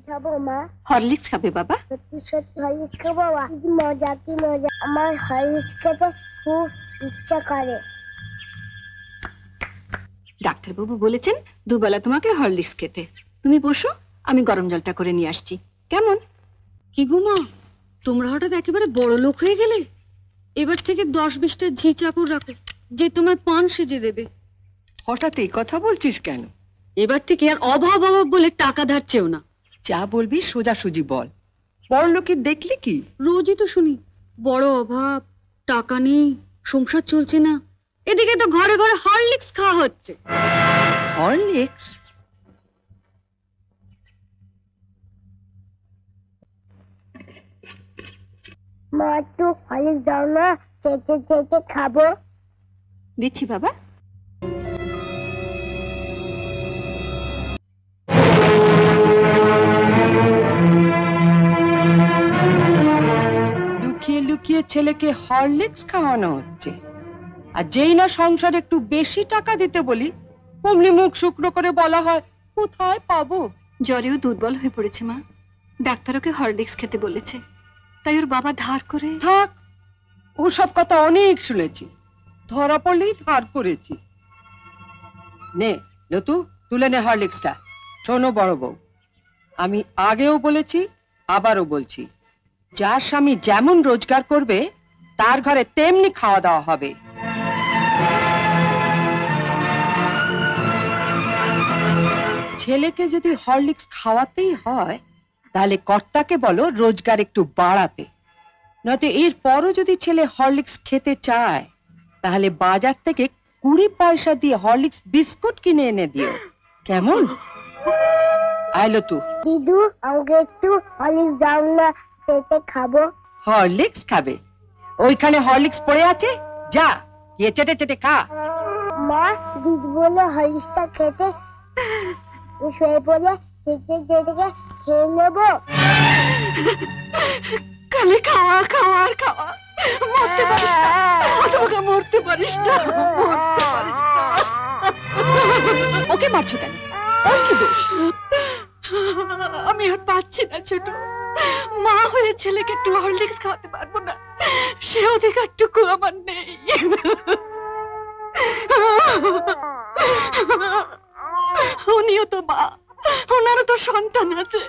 খাবো মা? হরলিক্স খাবে বাবা? সত্যি সত্যি হরলিক্স খাবো বাবা? কি মজা কি মজা, আমার হরলিক্স খেতে খুব ইচ্ছা করে। ডাক্তারবাবু বলেছেন দুবেলা তোমাকে হরলিক্স খেতে। তুমি বসো, আমি গরম জলটা করে নিয়ে আসছি। কেমন? কি গো মা, তোমরা হঠাৎ একেবারে বড় লোক হয়ে গেলে। এবার থেকে 10-20টা ঝি চাকর রাখো, যে তোমার পান সেজে দেবে। হঠাৎ এই কথা বলছিস কেন? এবার থেকে আর অভাব অভাব বলে টাকা ধার চেও না। যা বলবি সোজাসুজি বল। বড় লোকের দেখলি কি? রোজই তো শুনি বড় অভাব, টাকা নেই, সংসার চলছে না। এদিকে তো ঘরে ঘরে হরলিক্স খাওয়া হচ্ছে। হরলিক্স? মা একটু হরলিক্স দাও না, চেটে চেটে খাবো। দিচ্ছি বাবা। লুকিয়ে লুকিয়ে ছেলেকে হরলিক্স খাওয়ানো হচ্ছে, আর যেই না সংসারে একটু বেশি টাকা দিতে বলি অমনি মুখ শুকনো করে বলা হয় কোথায় পাবো। জ্বরেও দুর্বল হয়ে পড়েছে মা, ডাক্তার ওকে হরলিক্স খেতে বলেছে, তাই ওর বাবা ধার করে। থাক, ওসব কথা অনেক শুনেছি, ধরা পড়লেই ধার করেছি। নে লতু, তুলে নে হরলিক্সটা। শোনো বড় বউ, আমি আগেও বলেছি আবারও বলছি, যার স্বামী যেমন রোজগার করবে তার ঘরে তেমনি খাওয়া দাওয়া হবে। ছেলেকে যদি হরলিক্স খাওয়াতেই হয় তাহলে কর্তাকে বলো রোজগার একটু বাড়াতে, নয়তো এর পরও যদি ছেলে হরলিক্স খেতে চায় তাহলে বাজার থেকে 20 পয়সা দিয়ে হরলিক্স বিস্কুট কিনে এনে দিও, কেমন? আইলো তু। দিদু আমাকে একটু হরলিক্স দাও না, চেটে খাবো। হরলিক্স খাবে? ওইখানে হরলিক্স পড়ে আছে, যা গিয়ে চেটে চেটে খা। মা দিদি বলে হরলিক্সটা খেতে, শুয়ে পড়ে চেটে চেটে খেয়ে নেবো। খালি খাওয়া খাওয়া আর খাওয়া, মরতে পারিস না, তোমাকে মরতে পারিস না, মরতে পারিস না। ওকে মারছো কেন? ওর কি দোষ? আমি আর পাচ্ছি না ছোট, মা হয়ে ছেলেকে একটু হরলিক্স খাওয়াতে পারবো না, সে অধিকারটুকু আমার নেই। উনিও তো মা, ওনারও তো সন্তান আছে।